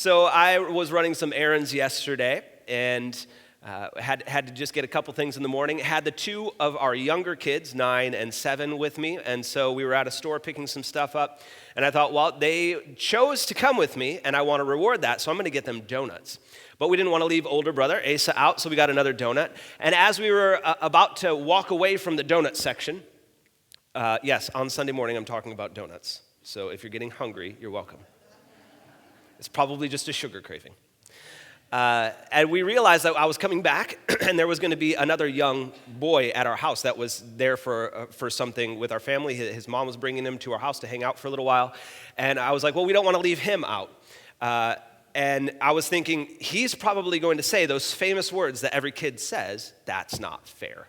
So I was running some errands yesterday and had to just get a couple things in the morning. Had the two of our younger kids, 9 and 7, with me. And so we were at a store picking some stuff up. And I thought, well, they chose to come with me, and I want to reward that, so I'm going to get them donuts. But we didn't want to leave older brother, Asa, out, so we got another donut. And as we were about to walk away from the donut section, yes, on Sunday morning I'm talking about donuts. So if you're getting hungry, you're welcome. It's probably just a sugar craving. And we realized that I was coming back, and there was going to be another young boy at our house that was there for something with our family. His mom was bringing him to our house to hang out for a little while. And I was like, well, we don't want to leave him out. And I was thinking, he's probably going to say those famous words that every kid says, "That's not fair."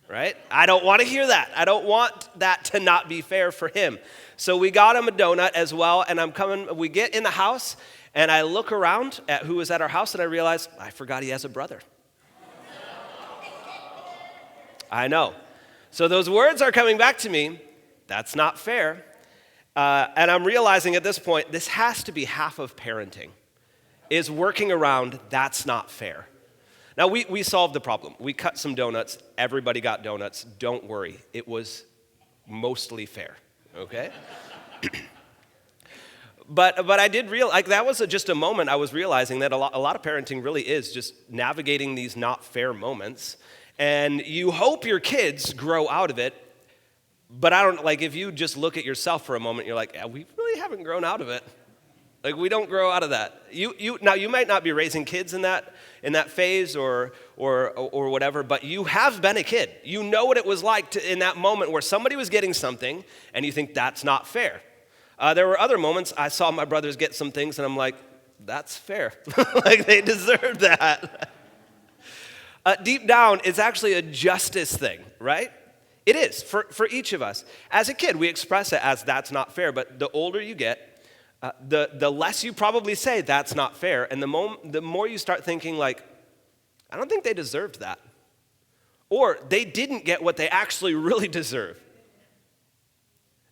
Right? I don't want to hear that. I don't want that to not be fair for him. So we got him a donut as well, and we get in the house, and I look around at who was at our house, and I realize, I forgot he has a brother. I know. So those words are coming back to me, "That's not fair." And I'm realizing at this point, this has to be half of parenting, is working around, "That's not fair." Now, we solved the problem. We cut some donuts. Everybody got donuts. Don't worry. It was mostly fair, okay? But I did that was just a moment I was realizing that a lot of parenting really is just navigating these not fair moments. And you hope your kids grow out of it, but if you just look at yourself for a moment, you're like, yeah, we really haven't grown out of it. Like, we don't grow out of that. Now, you might not be raising kids in that phase or whatever, but you have been a kid. You know what it was like in that moment where somebody was getting something, and you think, that's not fair. There were other moments I saw my brothers get some things, and I'm like, that's fair. Like, they deserve that. Deep down, it's actually a justice thing, right? It is, for each of us. As a kid, we express it as, that's not fair, but the older you get, the less you probably say, that's not fair, and the more you start thinking, like, I don't think they deserved that. Or they didn't get what they actually really deserve.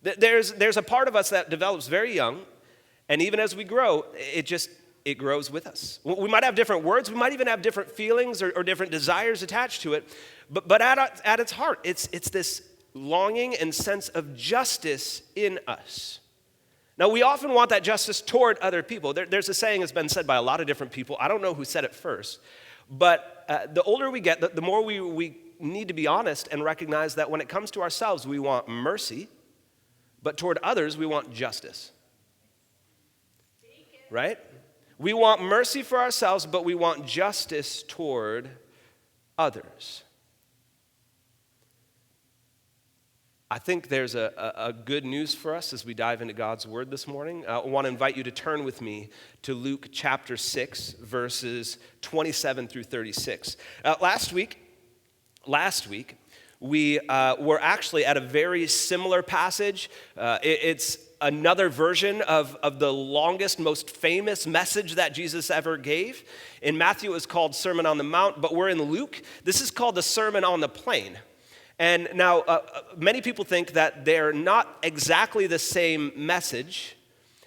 There's a part of us that develops very young, and even as we grow, it grows with us. We might have different words, we might even have different feelings or different desires attached to it, but at its heart, it's this longing and sense of justice in us. Now, we often want that justice toward other people. There's a saying that's been said by a lot of different people. I don't know who said it first, but the older we get, the more we need to be honest and recognize that when it comes to ourselves, we want mercy, but toward others, we want justice. Right? We want mercy for ourselves, but we want justice toward others. I think there's a good news for us as we dive into God's Word this morning. I want to invite you to turn with me to Luke chapter 6, verses 27 through 36. Last week, we were actually at a very similar passage. It's another version of the longest, most famous message that Jesus ever gave. In Matthew, it was called Sermon on the Mount, but we're in Luke. This is called the Sermon on the Plain. And now, many people think that they're not exactly the same message,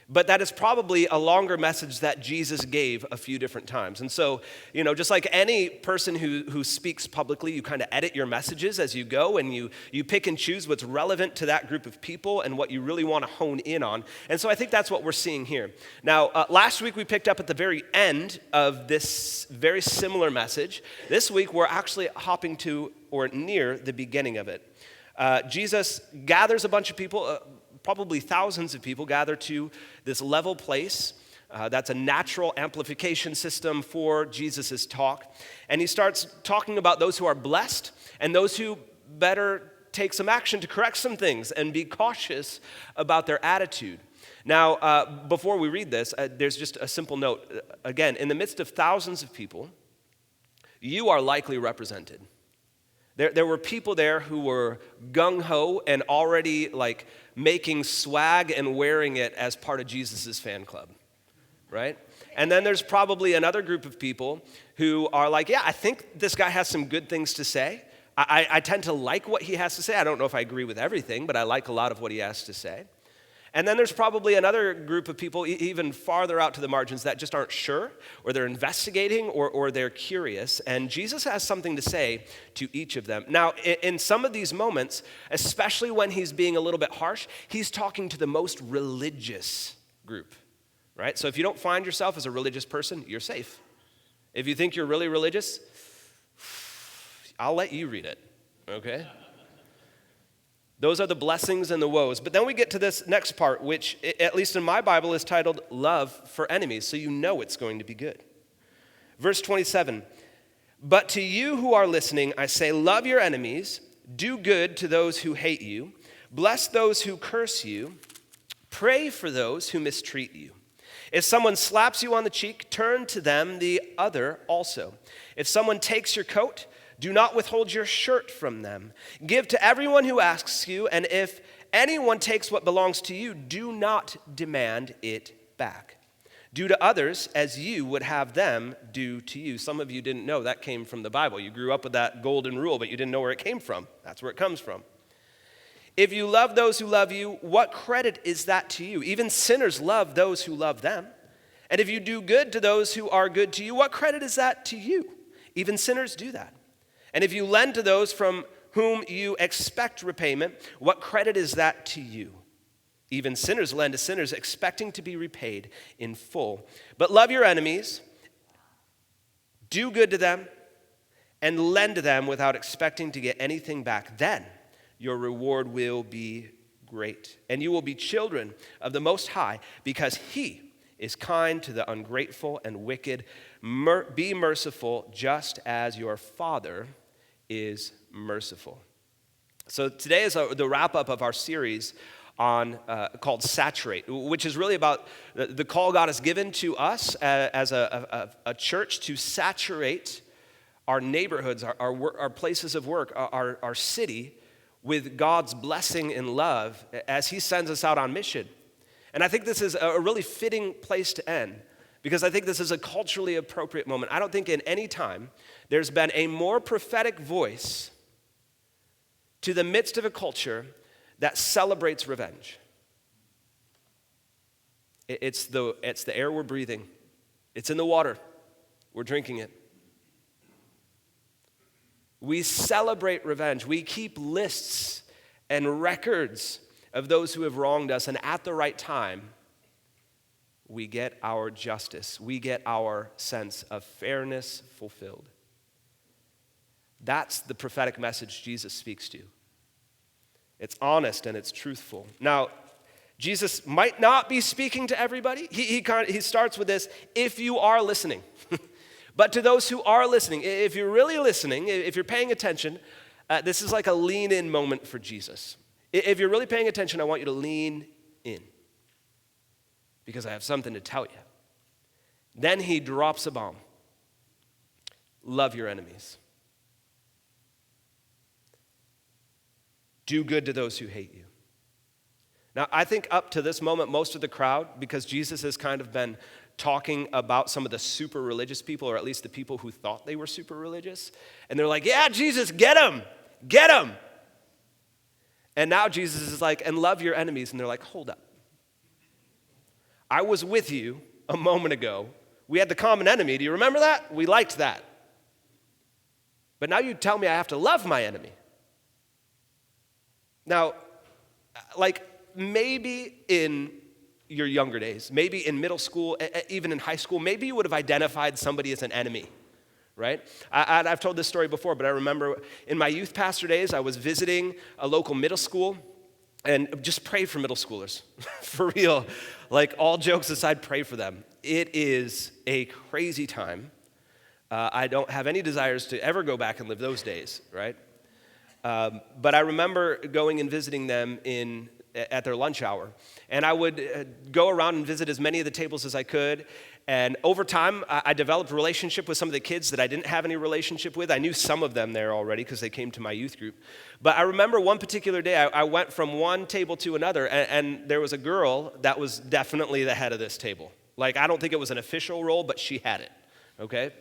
but that is probably a longer message that Jesus gave a few different times. And so, just like any person who speaks publicly, you kind of edit your messages as you go, and you pick and choose what's relevant to that group of people and what you really want to hone in on. And so I think that's what we're seeing here. Now, last week we picked up at the very end of this very similar message. This week we're actually hopping to or near the beginning of it. Jesus gathers a bunch of people, probably thousands of people gather to this level place. That's a natural amplification system for Jesus' talk. And he starts talking about those who are blessed and those who better take some action to correct some things and be cautious about their attitude. Now, before we read this, there's just a simple note. Again, in the midst of thousands of people, you are likely represented. There were people there who were gung-ho and already making swag and wearing it as part of Jesus' fan club, right? And then there's probably another group of people who are like, yeah, I think this guy has some good things to say. I tend to like what he has to say. I don't know if I agree with everything, but I like a lot of what he has to say. And then there's probably another group of people even farther out to the margins that just aren't sure, or they're investigating, or they're curious. And Jesus has something to say to each of them. Now, in some of these moments, especially when he's being a little bit harsh, he's talking to the most religious group, right? So if you don't find yourself as a religious person, you're safe. If you think you're really religious, I'll let you read it, okay? Those are the blessings and the woes. But then we get to this next part, which, at least in my Bible, is titled Love for Enemies, so you know it's going to be good. Verse 27, but to you who are listening, I say, love your enemies, do good to those who hate you, bless those who curse you, pray for those who mistreat you. If someone slaps you on the cheek, turn to them the other also. If someone takes your coat, do not withhold your shirt from them. Give to everyone who asks you, and if anyone takes what belongs to you, do not demand it back. Do to others as you would have them do to you. Some of you didn't know that came from the Bible. You grew up with that golden rule, but you didn't know where it came from. That's where it comes from. If you love those who love you, what credit is that to you? Even sinners love those who love them. And if you do good to those who are good to you, what credit is that to you? Even sinners do that. And if you lend to those from whom you expect repayment, what credit is that to you? Even sinners lend to sinners, expecting to be repaid in full. But love your enemies, do good to them, and lend to them without expecting to get anything back. Then your reward will be great, and you will be children of the Most High, because He is kind to the ungrateful and wicked. Be merciful, just as your Father is merciful. So today is the wrap-up of our series on called Saturate, which is really about the call God has given to us as a church to saturate our neighborhoods, our places of work, our city with God's blessing and love as He sends us out on mission. And I think this is a really fitting place to end, because I think this is a culturally appropriate moment. I don't think in any time there's been a more prophetic voice to the midst of a culture that celebrates revenge. It's the air we're breathing. It's in the water. We're drinking it. We celebrate revenge. We keep lists and records of those who have wronged us, and at the right time, we get our justice. We get our sense of fairness fulfilled. That's the prophetic message Jesus speaks to. It's honest and it's truthful. Now, Jesus might not be speaking to everybody. He starts with this, if you are listening. But to those who are listening, if you're really listening, if you're paying attention, this is like a lean-in moment for Jesus. If you're really paying attention, I want you to lean in, because I have something to tell you. Then he drops a bomb. Love your enemies. Do good to those who hate you. Now, I think up to this moment, most of the crowd, because Jesus has kind of been talking about some of the super religious people, or at least the people who thought they were super religious, and they're like, yeah, Jesus, get him, get him. And now Jesus is like, and love your enemies, and they're like, hold up. I was with you a moment ago. We had the common enemy. Do you remember that? We liked that. But now you tell me I have to love my enemy. Now, like maybe in your younger days, maybe in middle school, even in high school, maybe you would have identified somebody as an enemy, right? I've told this story before, but I remember in my youth pastor days, I was visiting a local middle school, and just pray for middle schoolers, for real. Like, all jokes aside, pray for them. It is a crazy time. I don't have any desires to ever go back and live those days, right? But I remember going and visiting them at their lunch hour. And I would go around and visit as many of the tables as I could. And over time, I developed a relationship with some of the kids that I didn't have any relationship with. I knew some of them there already because they came to my youth group. But I remember one particular day, I went from one table to another, and there was a girl that was definitely the head of this table. Like, I don't think it was an official role, but she had it, okay?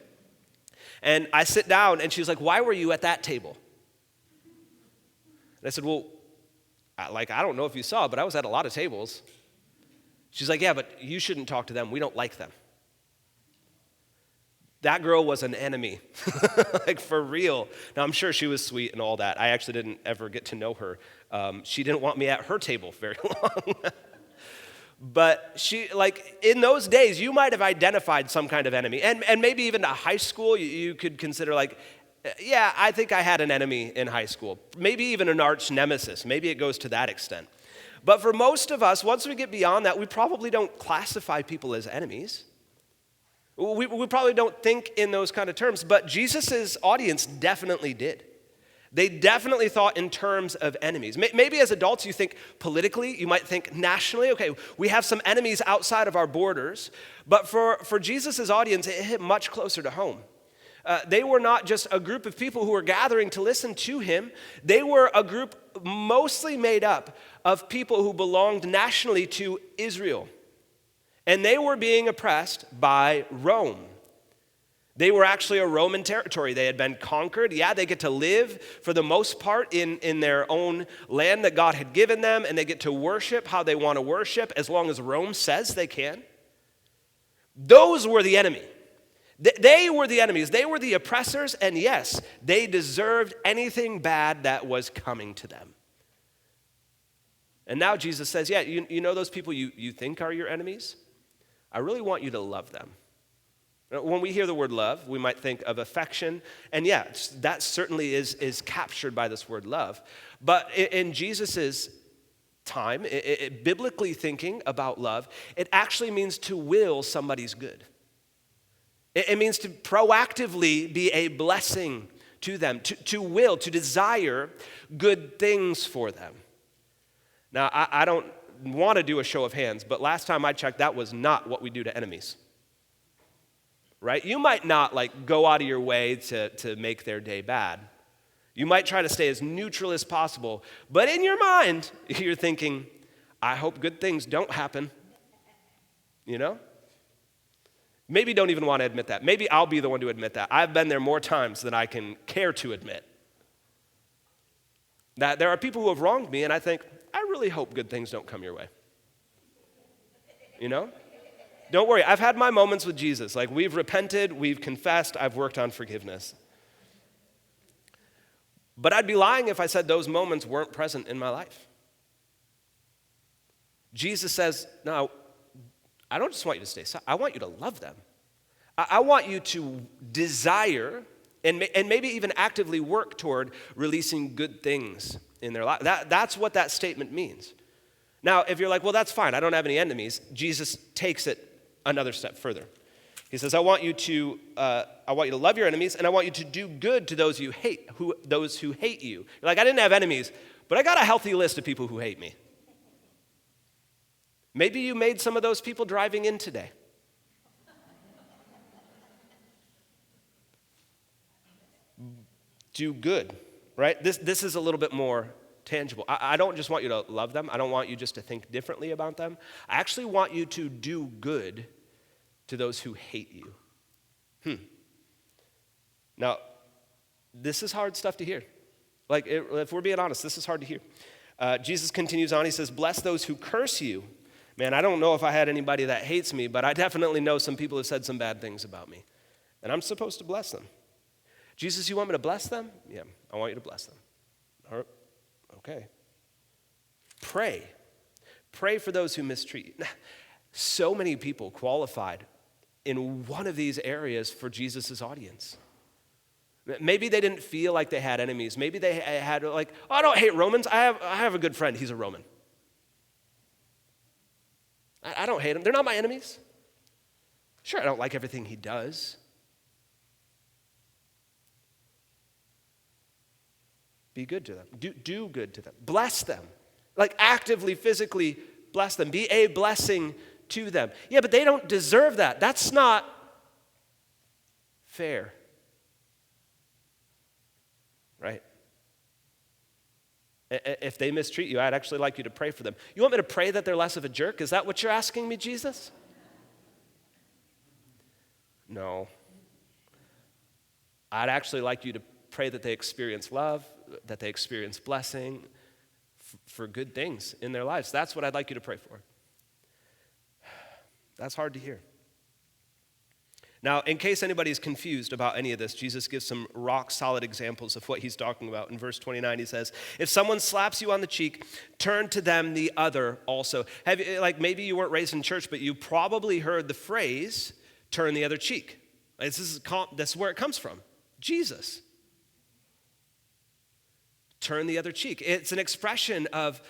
And I sit down, and she's like, why were you at that table? And I said, well, I don't know if you saw, but I was at a lot of tables. She's like, yeah, but you shouldn't talk to them. We don't like them. That girl was an enemy, like for real. Now, I'm sure she was sweet and all that. I actually didn't ever get to know her. She didn't want me at her table very long. But she, like, in those days, you might have identified some kind of enemy. And maybe even to high school, you could consider, like, yeah, I think I had an enemy in high school. Maybe even an arch nemesis. Maybe it goes to that extent. But for most of us, once we get beyond that, we probably don't classify people as enemies. We probably don't think in those kind of terms, but Jesus' audience definitely did. They definitely thought in terms of enemies. Maybe as adults you think politically, you might think nationally, okay, we have some enemies outside of our borders, but for Jesus' audience, it hit much closer to home. They were not just a group of people who were gathering to listen to him. They were a group mostly made up of people who belonged nationally to Israel. And they were being oppressed by Rome. They were actually a Roman territory. They had been conquered. Yeah, they get to live for the most part in their own land that God had given them, and they get to worship how they want to worship as long as Rome says they can. Those were the enemy. They were the enemies. They were the oppressors, and yes, they deserved anything bad that was coming to them. And now Jesus says, yeah, you know those people you think are your enemies? I really want you to love them. When we hear the word love, we might think of affection, and yeah, that certainly is captured by this word love. But in Jesus' time, biblically thinking about love, it actually means to will somebody's good. It means to proactively be a blessing to them, to will, to desire good things for them. Now, I don't want to do a show of hands, but last time I checked, that was not what we do to enemies. Right? You might not like go out of your way to make their day bad. You might try to stay as neutral as possible, but in your mind, you're thinking, I hope good things don't happen. You know? Maybe don't even want to admit that. Maybe I'll be the one to admit that. I've been there more times than I can care to admit. That there are people who have wronged me, and I think, I really hope good things don't come your way. You know? Don't worry, I've had my moments with Jesus. Like, we've repented, we've confessed, I've worked on forgiveness. But I'd be lying if I said those moments weren't present in my life. Jesus says, no, I don't just want you to stay silent. I want you to love them. I want you to desire and maybe even actively work toward releasing good things in their life. That's what that statement means. Now, if you're like, well, that's fine, I don't have any enemies, Jesus takes it another step further. He says, I want you to love your enemies, and I want you to do good to those those who hate you. You're like, I didn't have enemies, but I got a healthy list of people who hate me. Maybe you made some of those people driving in today. Do good, right? This is a little bit more tangible. I don't just want you to love them. I don't want you just to think differently about them. I actually want you to do good to those who hate you. Now, this is hard stuff to hear. Like, if we're being honest, this is hard to hear. Jesus continues on. He says, bless those who curse you. Man, I don't know if I had anybody that hates me, but I definitely know some people who said some bad things about me. And I'm supposed to bless them. Jesus, you want me to bless them? Yeah, I want you to bless them. All right. Okay. Pray. Pray for those who mistreat you. So many people qualified in one of these areas for Jesus' audience. Maybe they didn't feel like they had enemies. Maybe they had like, oh, I don't hate Romans. I have a good friend. He's a Roman. I don't hate him. They're not my enemies. Sure, I don't like everything he does. Be good to them. Do good to them. Bless them. Like actively, physically bless them. Be a blessing to them. Yeah, but they don't deserve that. That's not fair. Right? If they mistreat you, I'd actually like you to pray for them. You want me to pray that they're less of a jerk? Is that what you're asking me, Jesus? No. I'd actually like you to pray that they experience love, that they experience blessing for good things in their lives. That's what I'd like you to pray for. That's hard to hear. Now, in case anybody's confused about any of this, Jesus gives some rock-solid examples of what he's talking about. In verse 29, he says, if someone slaps you on the cheek, turn to them the other also. Maybe you weren't raised in church, but you probably heard the phrase, turn the other cheek. This is where it comes from. Jesus. Turn the other cheek. It's an expression of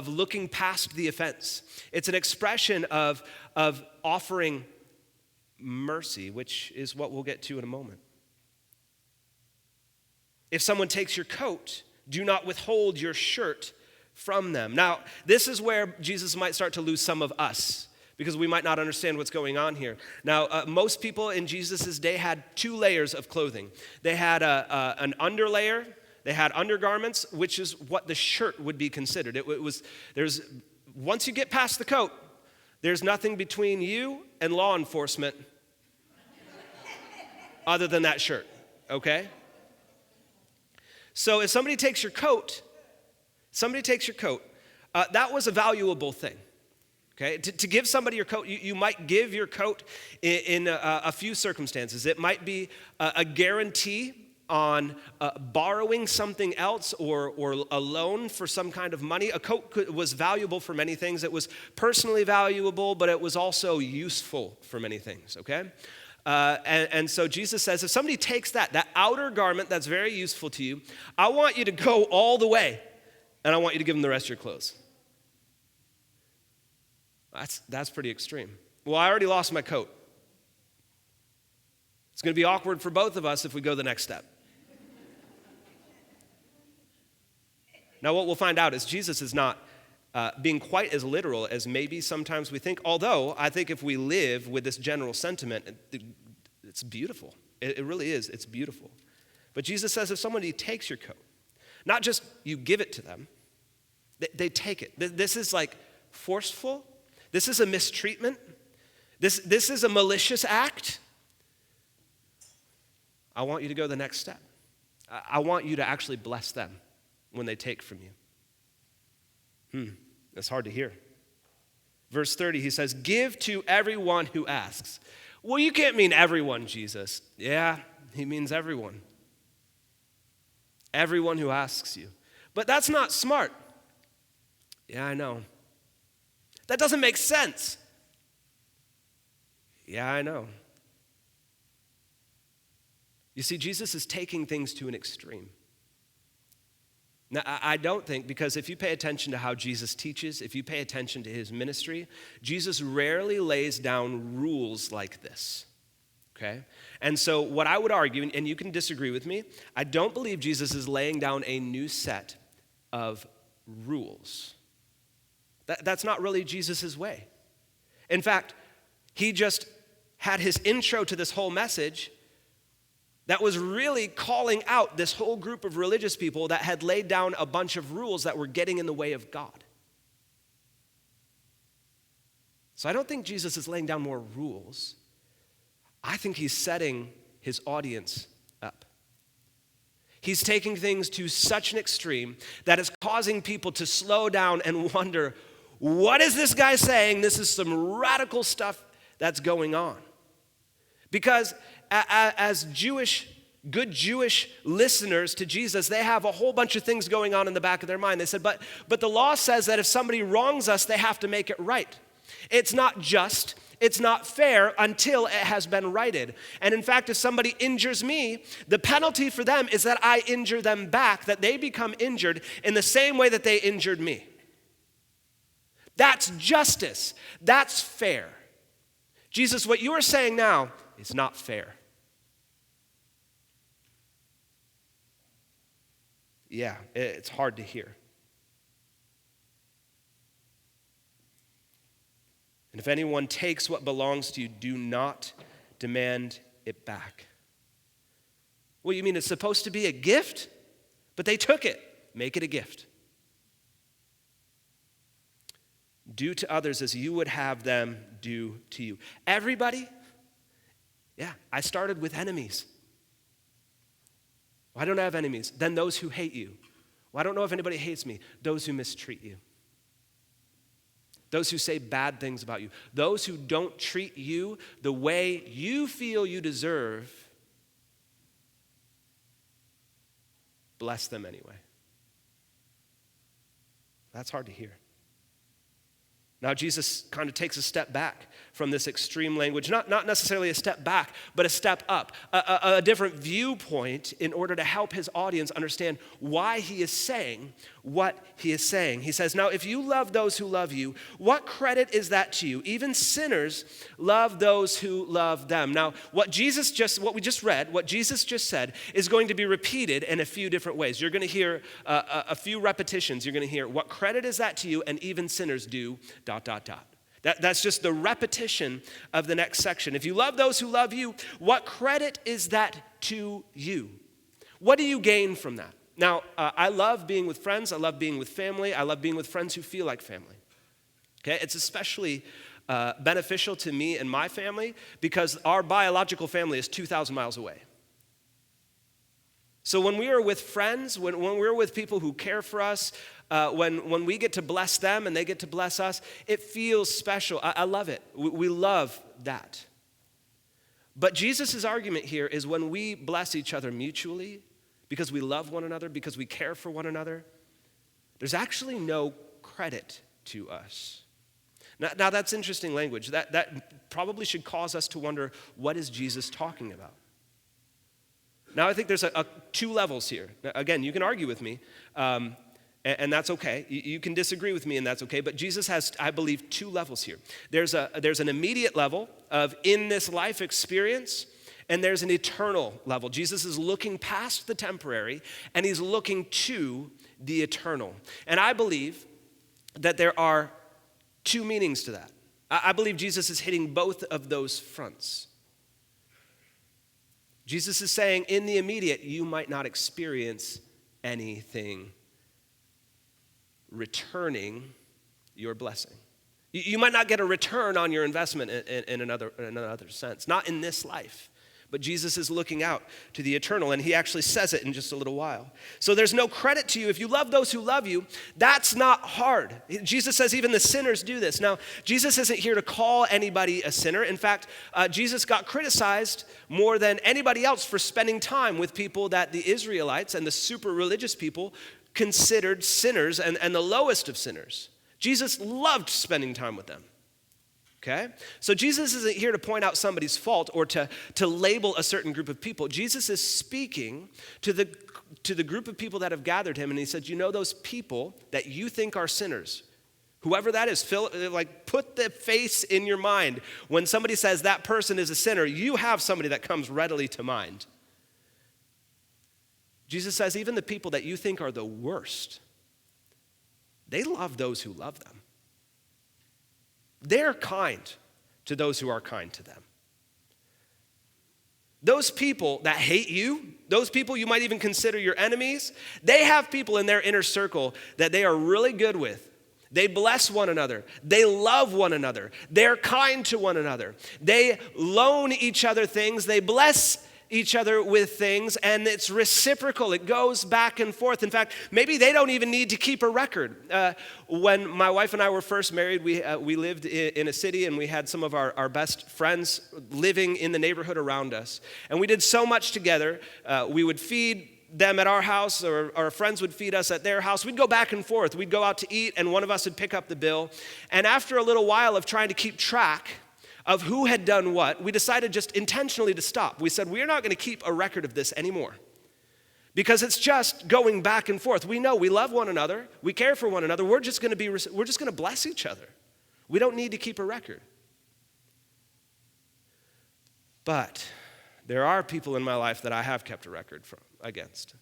looking past the offense. It's an expression of offering mercy, which is what we'll get to in a moment. If someone takes your coat, do not withhold your shirt from them. Now, this is where Jesus might start to lose some of us, because we might not understand what's going on here. Now, most people in Jesus' day had 2 layers of clothing. They had an underlayer, they had undergarments, which is what the shirt would be considered. Once you get past the coat, there's nothing between you and law enforcement other than that shirt, okay? So if somebody takes your coat, that was a valuable thing, okay? To give somebody your coat, you might give your coat in a few circumstances. It might be a guarantee on borrowing something else or a loan for some kind of money. A coat was valuable for many things. It was personally valuable, but it was also useful for many things, okay? And so Jesus says, if somebody takes that outer garment that's very useful to you, I want you to go all the way, and I want you to give them the rest of your clothes. That's pretty extreme. Well, I already lost my coat. It's going to be awkward for both of us if we go the next step. Now, what we'll find out is Jesus is not being quite as literal as maybe sometimes we think, although I think if we live with this general sentiment, it's beautiful. It really is. It's beautiful. But Jesus says if somebody takes your coat, not just you give it to them, they take it. This is like forceful. This is a mistreatment. This is a malicious act. I want you to go the next step. I want you to actually bless them when they take from you. That's hard to hear. Verse 30, he says, give to everyone who asks. Well, you can't mean everyone, Jesus. Yeah, he means everyone. Everyone who asks you. But that's not smart. Yeah, I know. That doesn't make sense. Yeah, I know. You see, Jesus is taking things to an extreme. Now, I don't think, because if you pay attention to how Jesus teaches, if you pay attention to his ministry, Jesus rarely lays down rules like this, okay? And so what I would argue, and you can disagree with me, I don't believe Jesus is laying down a new set of rules. That's not really Jesus' way. In fact, he just had his intro to this whole message that was really calling out this whole group of religious people that had laid down a bunch of rules that were getting in the way of God. So I don't think Jesus is laying down more rules. I think he's setting his audience up. He's taking things to such an extreme that it's causing people to slow down and wonder, what is this guy saying? This is some radical stuff that's going on. Because as good Jewish listeners to Jesus, they have a whole bunch of things going on in the back of their mind. They said, but the law says that if somebody wrongs us, they have to make it right. It's not just, it's not fair until it has been righted. And in fact, if somebody injures me, the penalty for them is that I injure them back, that they become injured in the same way that they injured me. That's justice. That's fair. Jesus, what you are saying now is not fair. Yeah, it's hard to hear. And if anyone takes what belongs to you, do not demand it back. Well, you mean it's supposed to be a gift? But they took it. Make it a gift. Do to others as you would have them do to you. Everybody? Yeah, I started with enemies. Well, I don't have enemies. Then those who hate you. Well, I don't know if anybody hates me. Those who mistreat you. those who say bad things about you, those who don't treat you the way you feel you deserve, bless them anyway. That's hard to hear. Now, Jesus kind of takes a step back from this extreme language, not necessarily a step back, but a step up, a different viewpoint in order to help his audience understand why he is saying what he is saying. He says, now, if you love those who love you, what credit is that to you? Even sinners love those who love them. Now, what we just read, what Jesus just said, is going to be repeated in a few different ways. You're going to hear a few repetitions. You're going to hear, what credit is that to you? And even sinners do, ... That's just the repetition of the next section. If you love those who love you, what credit is that to you? What do you gain from that? Now, I love being with friends. I love being with family. I love being with friends who feel like family. Okay, it's especially beneficial to me and my family because our biological family is 2,000 miles away. So when we are with friends, when we're with people who care for us, when we get to bless them and they get to bless us, it feels special. I love it. We love that. But Jesus' argument here is when we bless each other mutually, because we love one another, because we care for one another, there's actually no credit to us. Now that's interesting language. That probably should cause us to wonder, what is Jesus talking about? Now, I think there's two levels here. Now, again, you can argue with me, and that's okay. You can disagree with me, and that's okay. But Jesus has, I believe, two levels here. There's an immediate level of in this life experience, and there's an eternal level. Jesus is looking past the temporary, and he's looking to the eternal. And I believe that there are two meanings to that. I believe Jesus is hitting both of those fronts. Jesus is saying, in the immediate, you might not experience anything returning your blessing. You might not get a return on your investment in another sense, not in this life. But Jesus is looking out to the eternal, and he actually says it in just a little while. So there's no credit to you. If you love those who love you, that's not hard. Jesus says even the sinners do this. Now, Jesus isn't here to call anybody a sinner. In fact, Jesus got criticized more than anybody else for spending time with people that the Israelites and the super religious people considered sinners and the lowest of sinners. Jesus loved spending time with them. Okay? So Jesus isn't here to point out somebody's fault or to label a certain group of people. Jesus is speaking to the group of people that have gathered him, and he said, you know those people that you think are sinners, whoever that is, put the face in your mind. When somebody says that person is a sinner, you have somebody that comes readily to mind. Jesus says even the people that you think are the worst, they love those who love them. They're kind to those who are kind to them. Those people that hate you, those people you might even consider your enemies, they have people in their inner circle that they are really good with. They bless one another. They love one another. They're kind to one another. They loan each other things. They bless each other with things, and it's reciprocal. It goes back and forth. In fact, maybe they don't even need to keep a record. When my wife and I were first married, we lived in a city, and we had some of our best friends living in the neighborhood around us. And we did so much together. We would feed them at our house, or our friends would feed us at their house. We'd go back and forth. We'd go out to eat, and one of us would pick up the bill. And after a little while of trying to keep track of who had done what, we decided just intentionally to stop. We said, we're not going to keep a record of this anymore because it's just going back and forth. We know we love one another. We care for one another. We're just going to bless each other. We don't need to keep a record. But there are people in my life that I have kept a record against.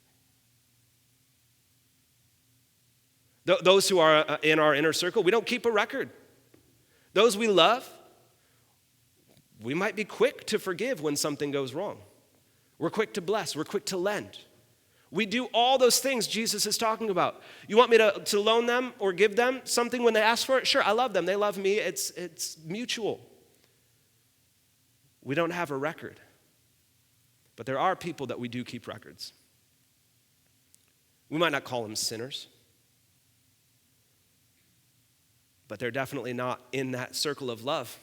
Those who are in our inner circle, we don't keep a record. Those we love, we might be quick to forgive when something goes wrong. We're quick to bless. We're quick to lend. We do all those things Jesus is talking about. You want me to loan them or give them something when they ask for it? Sure, I love them. They love me. It's mutual. We don't have a record. But there are people that we do keep records. We might not call them sinners, but they're definitely not in that circle of love.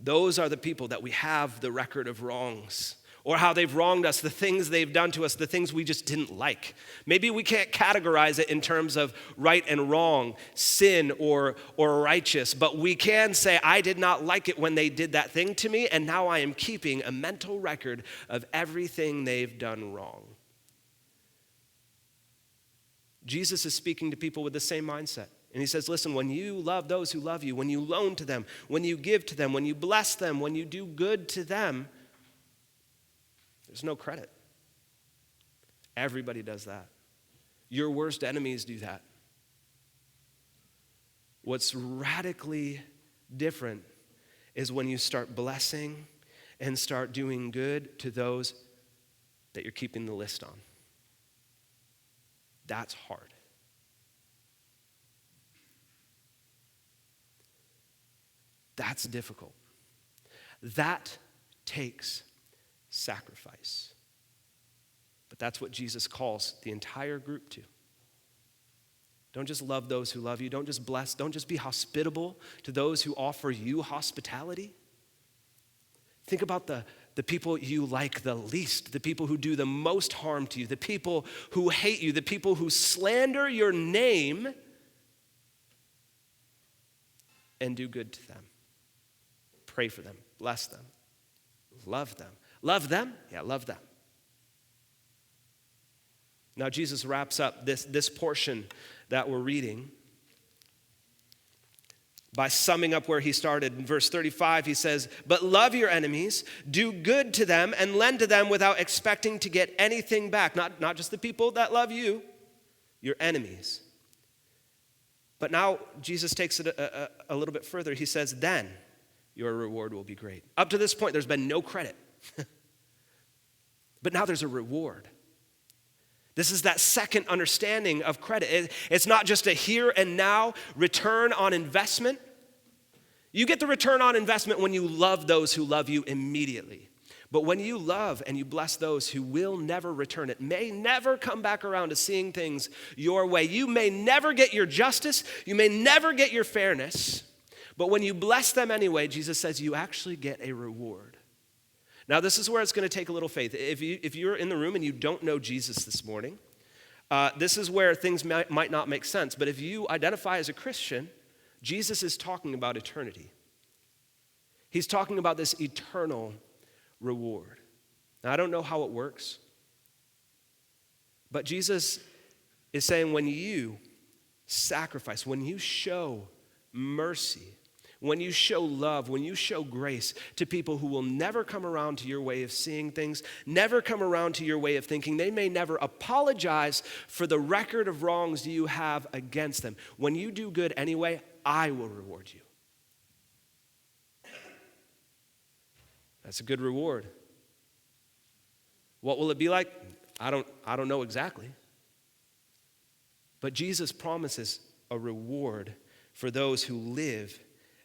Those are the people that we have the record of wrongs, or how they've wronged us, the things they've done to us, the things we just didn't like. Maybe we can't categorize it in terms of right and wrong, sin or righteous, but we can say, I did not like it when they did that thing to me, and now I am keeping a mental record of everything they've done wrong. Jesus is speaking to people with the same mindset. And he says, listen, when you love those who love you, when you loan to them, when you give to them, when you bless them, when you do good to them, there's no credit. Everybody does that. Your worst enemies do that. What's radically different is when you start blessing and start doing good to those that you're keeping the list on. That's hard. That's difficult. That takes sacrifice. But that's what Jesus calls the entire group to. Don't just love those who love you. Don't just bless. Don't just be hospitable to those who offer you hospitality. Think about the people you like the least, the people who do the most harm to you, the people who hate you, the people who slander your name, and do good to them. Pray for them, bless them, love them. Love them? Yeah, love them. Now Jesus wraps up this portion that we're reading by summing up where he started. In verse 35, he says, but love your enemies, do good to them, and lend to them without expecting to get anything back. Not just the people that love you, your enemies. But now Jesus takes it a little bit further. He says, then your reward will be great. Up to this point, there's been no credit. But now there's a reward. This is that second understanding of credit. It's not just a here and now return on investment. You get the return on investment when you love those who love you immediately. But when you love and you bless those who will never return, it may never come back around to seeing things your way. You may never get your justice. You may never get your fairness. But when you bless them anyway, Jesus says you actually get a reward. Now, this is where it's going to take a little faith. If you're in the room and you don't know Jesus this morning, this is where things might not make sense. But if you identify as a Christian, Jesus is talking about eternity. He's talking about this eternal reward. Now, I don't know how it works, but Jesus is saying when you sacrifice, when you show mercy, when you show love, when you show grace to people who will never come around to your way of seeing things, never come around to your way of thinking, they may never apologize for the record of wrongs you have against them. When you do good anyway, I will reward you. That's a good reward. What will it be like? I don't know exactly. But Jesus promises a reward for those who live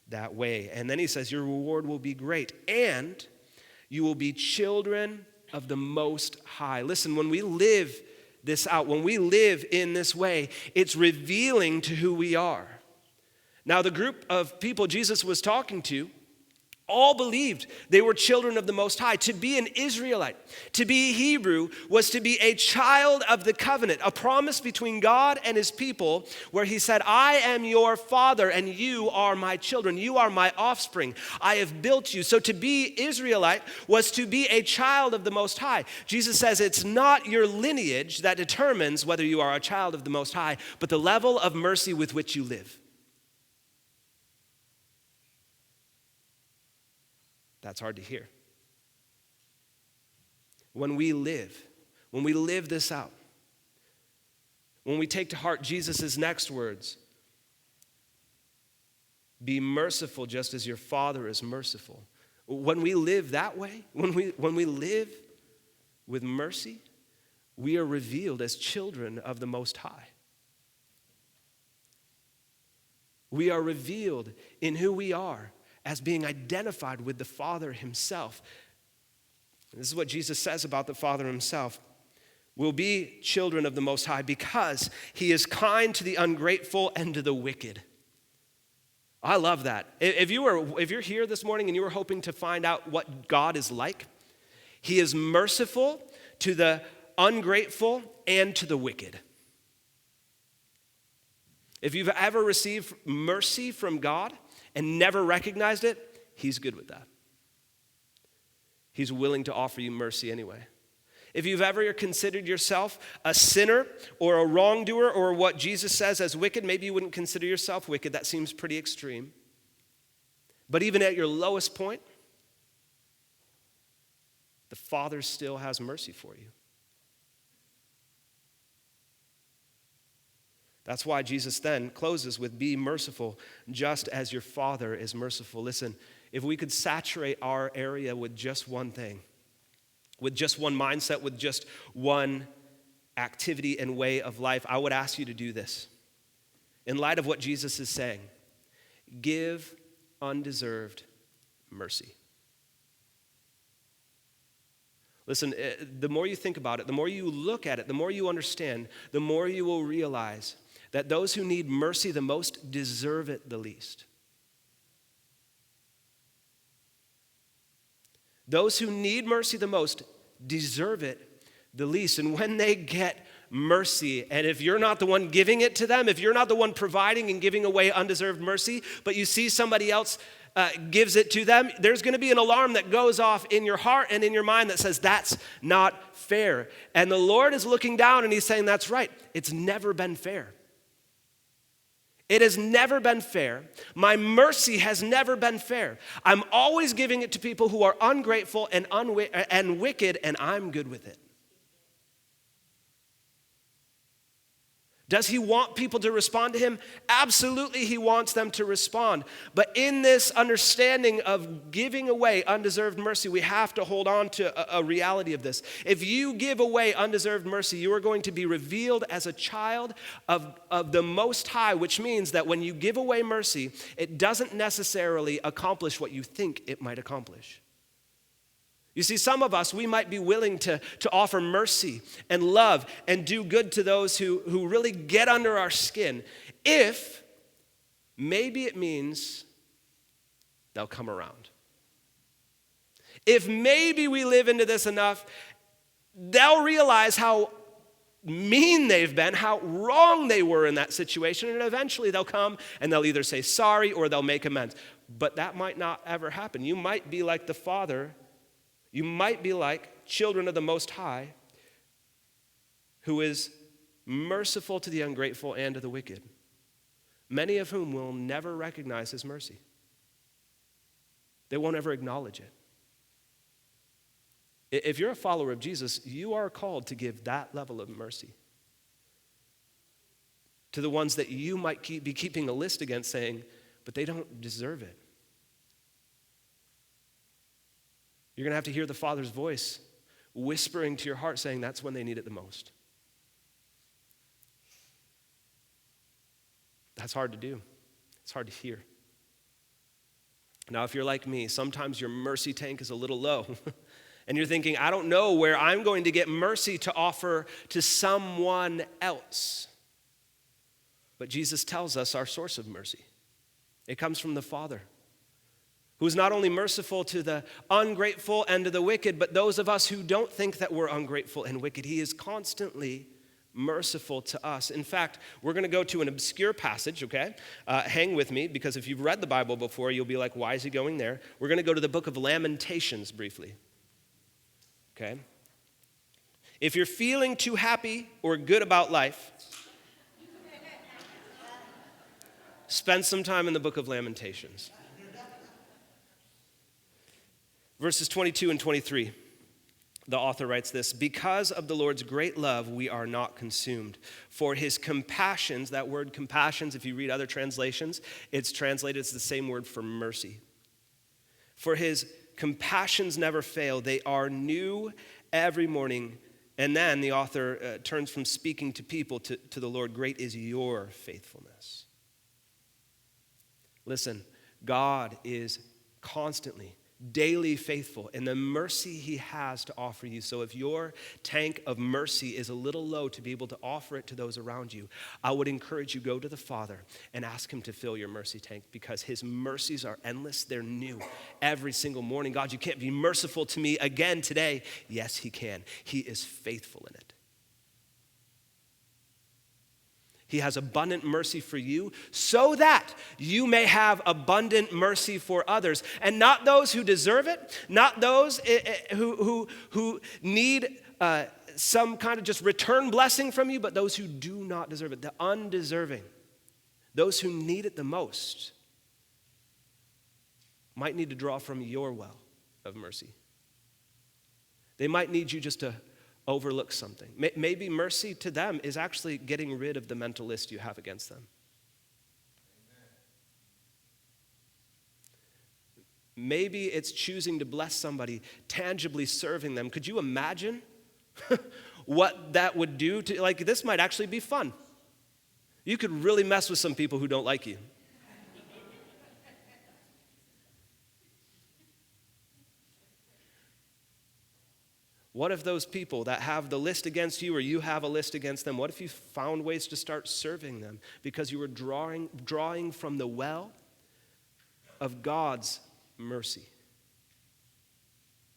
that way. And then he says, your reward will be great, and you will be children of the Most High. Listen, when we live this out, when we live in this way, it's revealing to who we are. Now, the group of people Jesus was talking to all believed they were children of the Most High. To be an Israelite, to be Hebrew, was to be a child of the covenant, a promise between God and his people where he said, I am your father and you are my children. You are my offspring. I have built you. So to be Israelite was to be a child of the Most High. Jesus says it's not your lineage that determines whether you are a child of the Most High, but the level of mercy with which you live. That's hard to hear. When we live this out, when we take to heart Jesus' next words, be merciful just as your Father is merciful. When we live that way, when we live with mercy, we are revealed as children of the Most High. We are revealed in who we are as being identified with the Father himself. And this is what Jesus says about the Father himself. will be children of the Most High because he is kind to the ungrateful and to the wicked. I love that. If you're here this morning and you were hoping to find out what God is like, he is merciful to the ungrateful and to the wicked. If you've ever received mercy from God and never recognized it, he's good with that. He's willing to offer you mercy anyway. If you've ever considered yourself a sinner or a wrongdoer or what Jesus says as wicked, maybe you wouldn't consider yourself wicked. That seems pretty extreme. But even at your lowest point, the Father still has mercy for you. That's why Jesus then closes with, be merciful just as your Father is merciful. Listen, if we could saturate our area with just one thing, with just one mindset, with just one activity and way of life, I would ask you to do this. In light of what Jesus is saying, give undeserved mercy. Listen, the more you think about it, the more you look at it, the more you understand, the more you will realize that those who need mercy the most deserve it the least. Those who need mercy the most deserve it the least. And when they get mercy, and if you're not the one giving it to them, if you're not the one providing and giving away undeserved mercy, but you see somebody else gives it to them, there's going to be an alarm that goes off in your heart and in your mind that says, that's not fair. And the Lord is looking down and he's saying, that's right. It's never been fair. It has never been fair. My mercy has never been fair. I'm always giving it to people who are ungrateful and wicked, and I'm good with it. Does he want people to respond to him? Absolutely, he wants them to respond. But in this understanding of giving away undeserved mercy, we have to hold on to a reality of this. If you give away undeserved mercy, you are going to be revealed as a child of the Most High, which means that when you give away mercy, it doesn't necessarily accomplish what you think it might accomplish. You see, some of us, we might be willing to offer mercy and love and do good to those who really get under our skin if maybe it means they'll come around. If maybe we live into this enough, they'll realize how mean they've been, how wrong they were in that situation, and eventually they'll come and they'll either say sorry or they'll make amends. But that might not ever happen. You might be like the Father. You might be like children of the Most High, who is merciful to the ungrateful and to the wicked, many of whom will never recognize his mercy. They won't ever acknowledge it. If you're a follower of Jesus, you are called to give that level of mercy to the ones that you might be keeping a list against, saying, but they don't deserve it. You're going to have to hear the Father's voice whispering to your heart saying that's when they need it the most. That's hard to do. It's hard to hear. Now, if you're like me, sometimes your mercy tank is a little low. And you're thinking, I don't know where I'm going to get mercy to offer to someone else. But Jesus tells us our source of mercy. It comes from the Father, who is not only merciful to the ungrateful and to the wicked, but those of us who don't think that we're ungrateful and wicked. He is constantly merciful to us. In fact, we're going to go to an obscure passage, okay? Hang with me, because if you've read the Bible before, you'll be like, why is he going there? We're going to go to the book of Lamentations briefly, okay? If you're feeling too happy or good about life, spend some time in the book of Lamentations. Verses 22 and 23, the author writes this: because of the Lord's great love, we are not consumed. For his compassions, that word compassions, if you read other translations, it's translated as the same word for mercy. For his compassions never fail. They are new every morning. And then the author turns from speaking to people to the Lord. Great is your faithfulness. Listen, God is constantly daily faithful in the mercy he has to offer you. So if your tank of mercy is a little low to be able to offer it to those around you, I would encourage you, go to the Father and ask him to fill your mercy tank, because his mercies are endless. They're new every single morning. God, you can't be merciful to me again today. Yes, he can. He is faithful in it. He has abundant mercy for you so that you may have abundant mercy for others. And not those who deserve it, not those who need some kind of just return blessing from you, but those who do not deserve it, the undeserving, those who need it the most, might need to draw from your well of mercy. They might need you just to overlook something. Maybe mercy to them is actually getting rid of the mental list you have against them. Maybe it's choosing to bless somebody, tangibly serving them. Could you imagine what that would do to, like, this might actually be fun. You could really mess with some people who don't like you. What if those people that have the list against you, or you have a list against them, what if you found ways to start serving them because you were drawing from the well of God's mercy?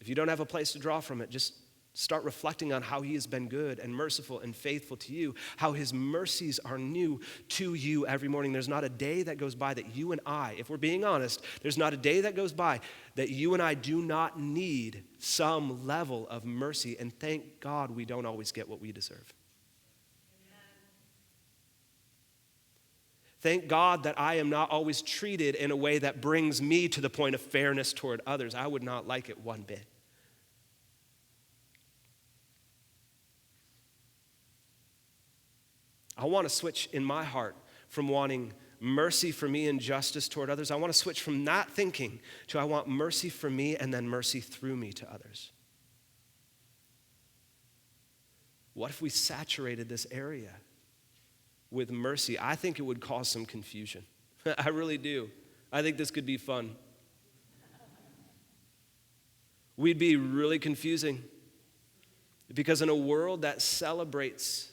If you don't have a place to draw from it, just start reflecting on how he has been good and merciful and faithful to you, how his mercies are new to you every morning. There's not a day that goes by that you and I, if we're being honest, there's not a day that goes by that you and I do not need some level of mercy. And thank God we don't always get what we deserve. Thank God that I am not always treated in a way that brings me to the point of fairness toward others. I would not like it one bit. I want to switch in my heart from wanting mercy for me and justice toward others. I want to switch from that thinking to I want mercy for me and then mercy through me to others. What if we saturated this area with mercy? I think it would cause some confusion. I really do. I think this could be fun. We'd be really confusing, because in a world that celebrates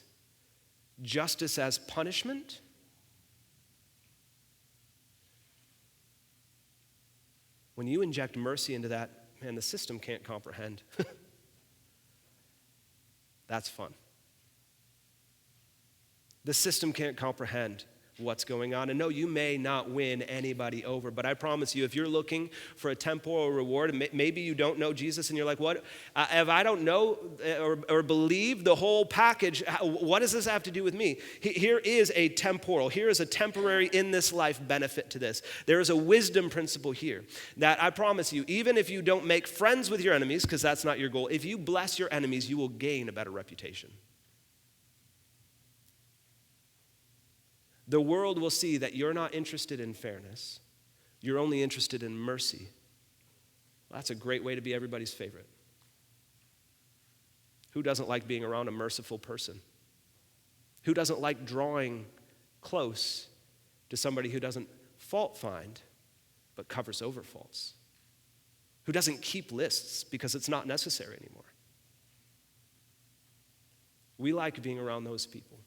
justice as punishment, when you inject mercy into that, man, the system can't comprehend. That's fun. The system can't comprehend what's going on. And no, you may not win anybody over, but I promise you, if you're looking for a temporal reward, maybe you don't know Jesus and you're like, what? If I don't know or believe the whole package, what does this have to do with me? Here is a temporary in this life benefit to this. There is a wisdom principle here that I promise you, even if you don't make friends with your enemies, because that's not your goal, if you bless your enemies, you will gain a better reputation. The world will see that you're not interested in fairness. You're only interested in mercy. Well, that's a great way to be everybody's favorite. Who doesn't like being around a merciful person? Who doesn't like drawing close to somebody who doesn't fault find but covers over faults? Who doesn't keep lists because it's not necessary anymore? We like being around those people.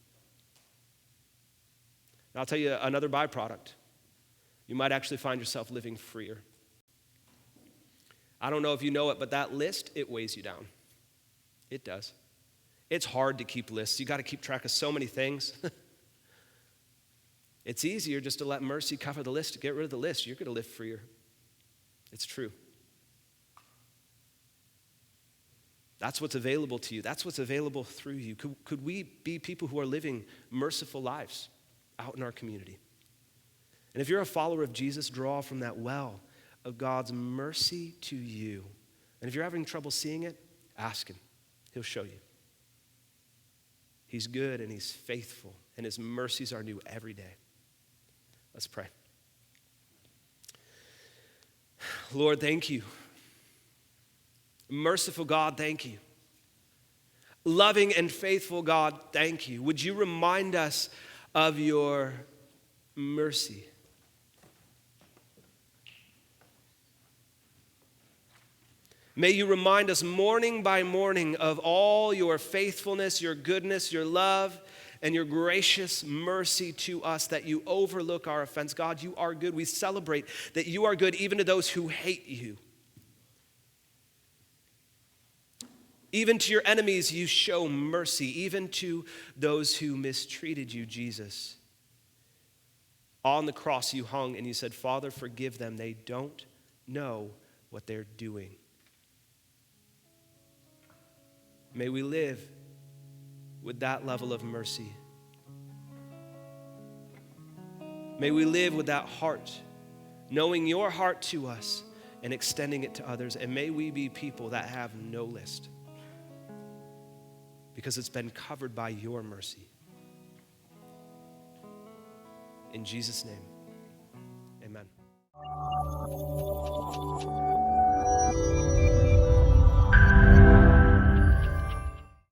I'll tell you another byproduct. You might actually find yourself living freer. I don't know if you know it, but that list, it weighs you down. It does. It's hard to keep lists. You got to keep track of so many things. It's easier just to let mercy cover the list, to get rid of the list. You're going to live freer. It's true. That's what's available to you. That's what's available through you. Could we be people who are living merciful lives out in our community? And if you're a follower of Jesus, draw from that well of God's mercy to you. And if you're having trouble seeing it, ask him. He'll show you. He's good and he's faithful, and his mercies are new every day. Let's pray. Lord, thank you. Merciful God, thank you. Loving and faithful God, thank you. Would you remind us of your mercy? May you remind us morning by morning of all your faithfulness, your goodness, your love, and your gracious mercy to us, that you overlook our offense. God, you are good. We celebrate that you are good even to those who hate you. Even to your enemies, you show mercy, even to those who mistreated you, Jesus. On the cross, you hung and you said, Father, forgive them. They don't know what they're doing. May we live with that level of mercy. May we live with that heart, knowing your heart to us and extending it to others. And may we be people that have no list, because it's been covered by your mercy. In Jesus' name, amen.